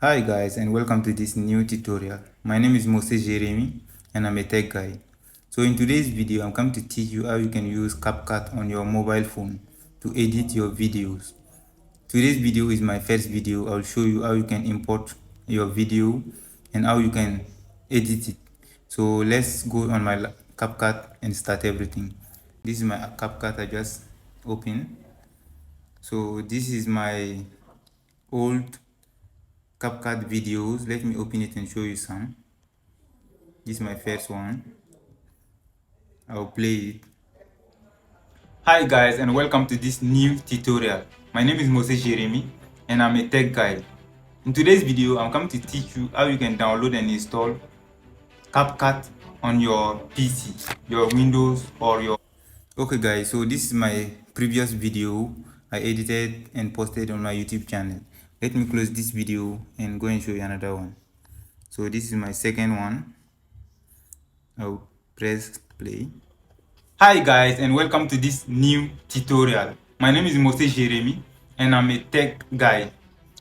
Hi guys, and welcome to this new tutorial. My name is Moses Jeremy and I'm a tech guy. So in today's video, I'm going to teach you how you can use Capcut on your mobile phone to edit your videos. Today's video is my first video. I'll show you how you can import your video and how you can edit it. So let's go on my Capcut and start everything. This is my Capcut I just opened. So this is my old Capcut videos. Let me open it and show you some. This is my first one. I'll play it. Hi guys, and welcome to this new tutorial. My name is Moses Jeremy and I'm a tech guy. In today's video, I'm going to teach you how you can download and install Capcut on your PC, your Windows or your... Okay guys, so this is my previous video I edited and posted on my YouTube channel. Let me close this video and go and show you another one. So this is my second one. I'll press play. Hi guys, and welcome to this new tutorial. My name is Moses Jeremy and I'm a tech guy.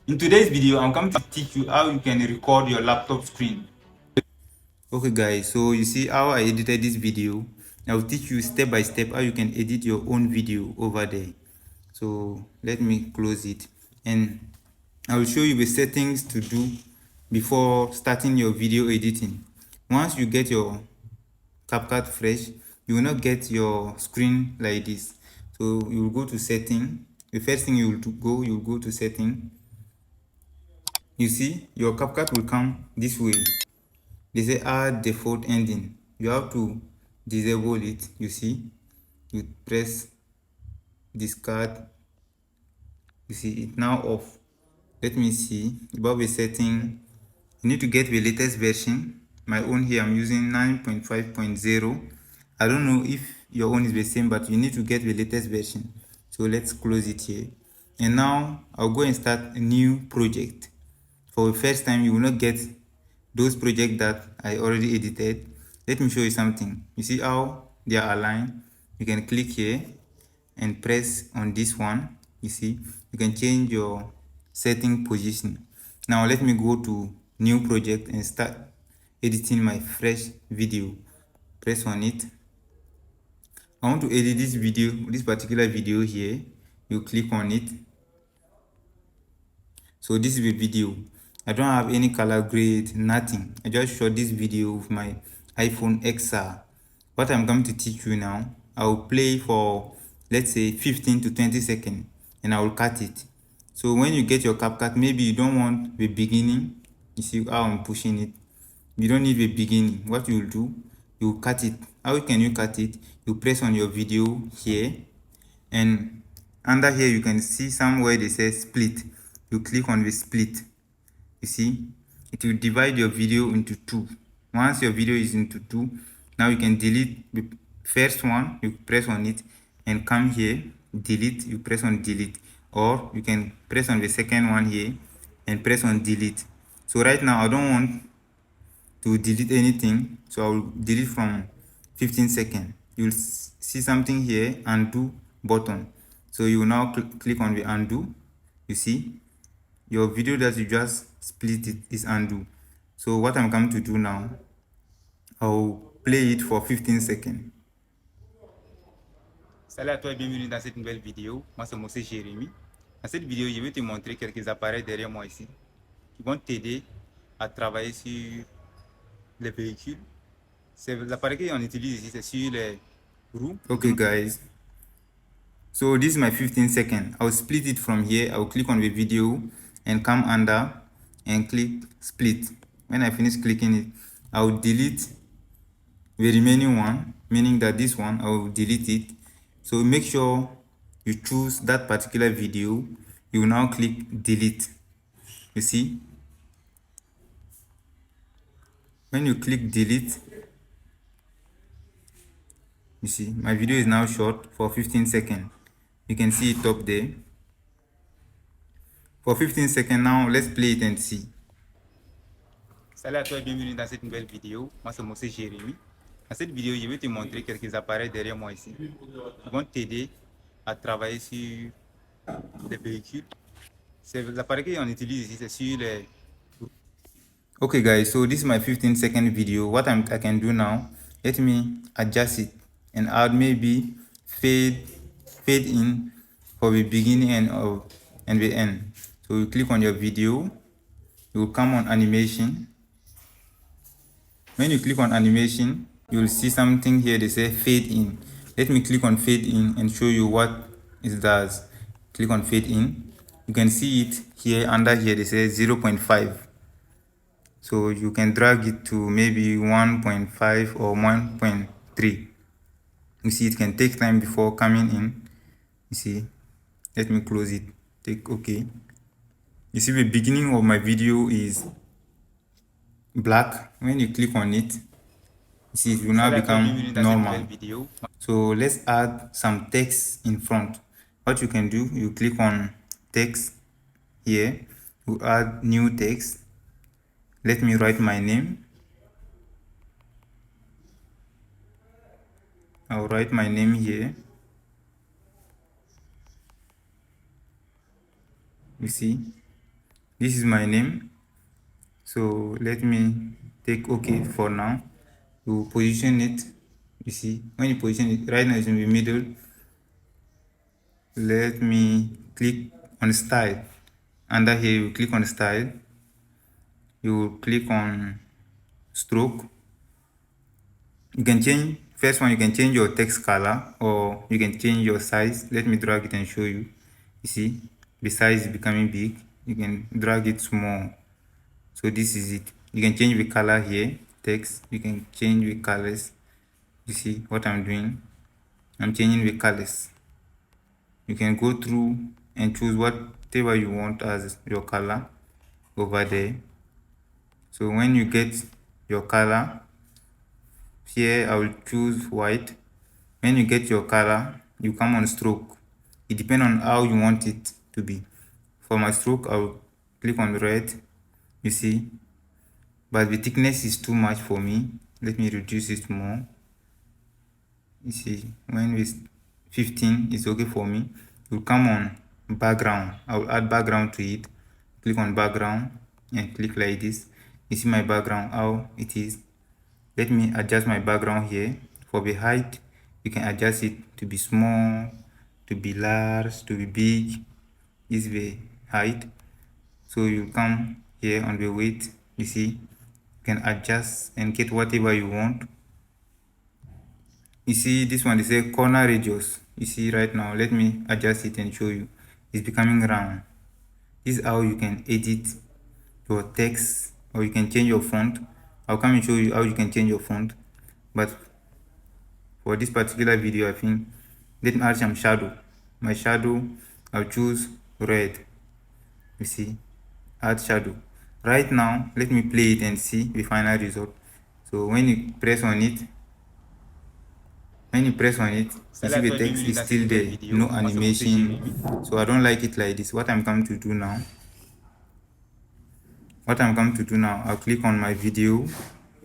In today's video, I'm going to teach you how you can record your laptop screen. Okay guys, so you see how I edited this video. I'll teach you step by step how you can edit your own video over there. So let me close it and I will show you the settings to do before starting your video editing. Once you get your Capcut fresh, you will not get your screen like this. So you will go to setting. The first thing you will go to setting. You see your Capcut will come this way. They say add default ending. You have to disable it. You see, you press discard. You see it now off. Let me see above the setting. You need to get the latest version. My own here, I'm using 9.5.0. I don't know if your own is the same, but you need to get the latest version. So let's close it here. And now I'll go and start a new project. For the first time, you will not get those projects that I already edited. Let me show you something. You see how they are aligned? You can click here and press on this one. You see, you can change your setting position. Now let me go to new project and start editing my fresh video. Press on it. I want to edit this video, this particular video here. You click on it. So this is the video. I don't have any color grade, nothing. I just shot this video with my iPhone XR. What I'm going to teach you now, I will play for, let's say, 15 to 20 seconds and I will cut it. So when you get your CapCut, maybe you don't want the beginning. You see how I'm pushing it. You don't need the beginning. What you will do, you cut it. How can you cut it? You press on your video here, and under here you can see somewhere they say split. You click on the split. You see, it will divide your video into two. Once your video is into two, now you can delete the first one. You press on it and come here, delete. You press on delete, or you can press on the second one here and press on delete. So right now I don't want to delete anything, so I will delete from 15 seconds. You'll see something here, undo button. So you will now click on the undo. You see your video that you just split it is undo. So what I'm going to do now, I'll play it for 15 seconds. Salut à toi et bienvenue dans cette nouvelle vidéo. Moi c'est Moses Jérémy. Dans cette vidéo, je vais te montrer quelques appareils derrière moi ici qui vont t'aider à travailler sur les véhicules. C'est l'appareil qu'on utilise ici, c'est sur les roues. Okay guys, so this is my 15 seconds. I'll split it from here. I'll click on the video and come under and click split. When I finish clicking it, I'll delete the remaining one, meaning that this one I will delete it. So make sure you choose that particular video. You will now click delete. You see, when you click delete, you see my video is now short for 15 seconds. You can see it up there for 15 seconds. Now let's play it and see. Salut à toi et bienvenue dans cette nouvelle vidéo. Moi c'est Moses Jérémy. Dans cette vidéo, je vais te montrer quelques appareils derrière moi ici qui vont t'aider à travailler sur les véhicules. C'est l'appareil qu'on utilise ici, c'est sur les Okay guys, so this is my 15-second video. What I can do now, let me adjust it and add maybe fade in for the beginning and the end. So you click on your video, you will come on animation. When you click on animation, you will see something here they say fade in. Let me click on fade in and show you what it does. Click on fade in. You can see it here under here they say 0.5. So you can drag it to maybe 1.5 or 1.3. You see it can take time before coming in. You see, let me close it. Take okay. You see the beginning of my video is black. When you click on it, you see it will now become normal. So let's add some text in front. What you can do, you click on text here, you add new text. Let me write my name. I'll write my name here. You see, this is my name. So let me take OK for now. You position it. You see, when you position it, right now it's in the middle. Let me click on style. Under here, you click on style. You click on stroke. You can change, first one, you can change your text color or you can change your size. Let me drag it and show you. You see, the size is becoming big. You can drag it small. So this is it. You can change the color here, text. You can change the colors. You see what I'm doing? I'm changing the colors. You can go through and choose whatever you want as your color over there. So when you get your color, here I will choose white. When you get your color, you come on stroke. It depends on how you want it to be. For my stroke, I will click on red. You see, but the thickness is too much for me. Let me reduce it more. You see, when it's 15 is okay for me. You'll come on background. I will add background to it. Click on background and click like this. You see my background, how it is. Let me adjust my background here. For the height, you can adjust it to be small, to be large, to be big. This is the height. So you come here on the weight. You see, you can adjust and get whatever you want. You see this one, they say corner radius. You see right now, let me adjust it and show you. It's becoming round. This is how you can edit your text, or you can change your font. I'll come and show you how you can change your font. But for this particular video, I think, let me add some shadow. My shadow, I'll choose red. You see, add shadow. Right now, let me play it and see the final result. So when you press on it, you see the text is still there, no animation. So I don't like it like this. What I'm going to do now, I'll click on my video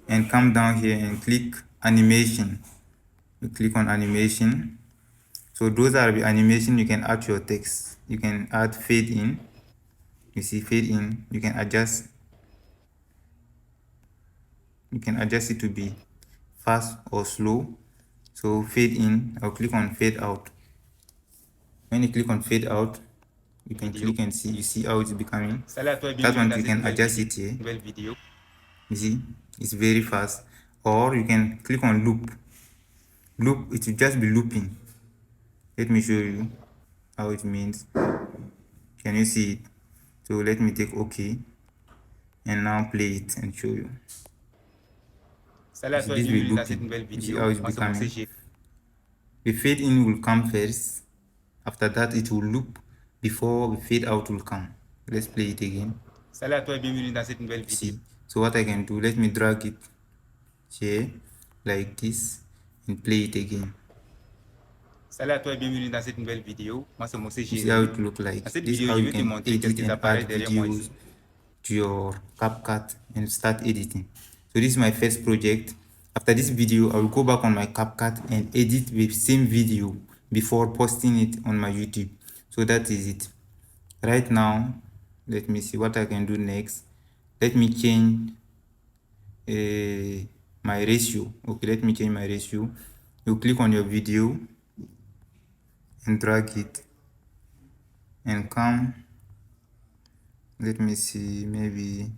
and come down here and click animation. You click on animation. So those are the animation you can add to your text. You can add fade in. You see fade in, you can adjust it to be fast or slow. So fade in, I'll click on fade out. When you click on fade out, you can click and see, you see how it's becoming. That one you can adjust it here. You see, it's very fast. Or you can click on loop. Loop, it will just be looping. Let me show you how it means. Can you see it? So let me take OK and now play it and show you. This will be looping. You see how it's becoming. The fade in will come first. After that, it will loop before the fade out will come. Let's play it again. Salut à toi et bienvenue dans cette nouvelle vidéo. So what I can do, let me drag it here like this and play it again. Salut à toi et bienvenue dans cette nouvelle vidéo. Moi c'est Moses. See how it look like. This is how you can edit and add videos to your Capcut and start editing. So this is my first project. After this video, I will go back on my Capcut and edit the same video before posting it on my YouTube. So that is it. Right now, let me see what I can do next. Let me change my ratio. Okay, let me change my ratio. You click on your video and drag it and come, let me see, maybe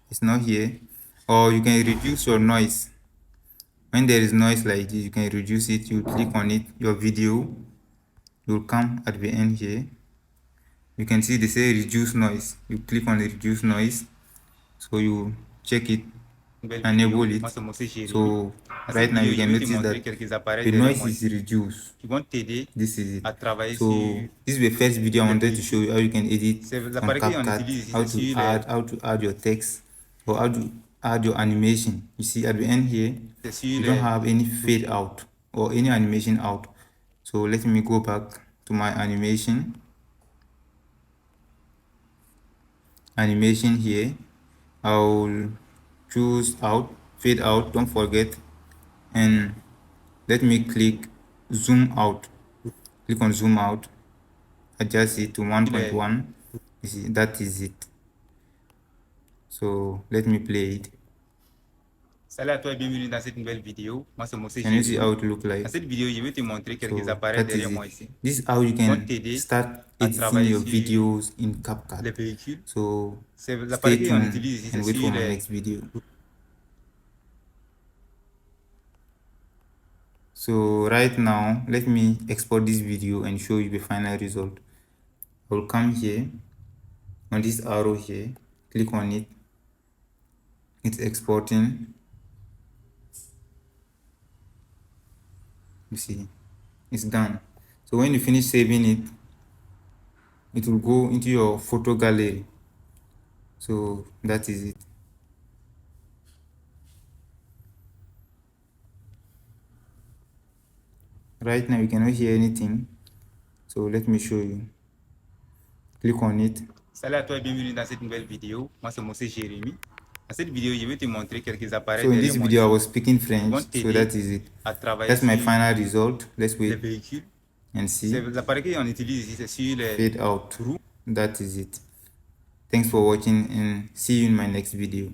it's not here. Or you can reduce your noise. When there is noise like this, you can reduce it. You click on it, your video, you'll come at the end here. You can see they say reduce noise. You click on the reduce noise, so you check it, enable it. So right now you can notice that the noise is reduced. This is it. So this is the first video I wanted to show you how you can edit on CapCut, how to add your text, or how to add your animation. You see at the end here, you don't have any fade out or any animation out. So let me go back to my animation here. I'll choose out, fade out, don't forget, and let me click zoom out. Click on zoom out, adjust it to 1.1. You see, that is it. So let me play it. Salut à toi et bienvenue dans cette nouvelle vidéo. Moi c'est Moses. Can you see how it look like? Dans cette vidéo, je vais te montrer quelques appareils derrière moi ici. This is how you can start editing your videos in CapCut. Les véhicules. So stay tuned and wait for my next video. So right now, let me export this video and show you the final result. I will come here on this arrow here, click on it. It's exporting. You see, it's done. So when you finish saving it, it will go into your photo gallery. So that is it. Right now you cannot hear anything, so let me show you. Click on it. Salut à toi et bienvenue dans cette nouvelle vidéo. Moi c'est Moses Jérémy. Dans cette vidéo, je vais te montrer quelques appareils. So in this video, I was speaking French, so that is it. That's my final result. Let's wait and see. Les appareils qu'on utilise ici, c'est sur les fade out. That is it. Thanks for watching and see you in my next video.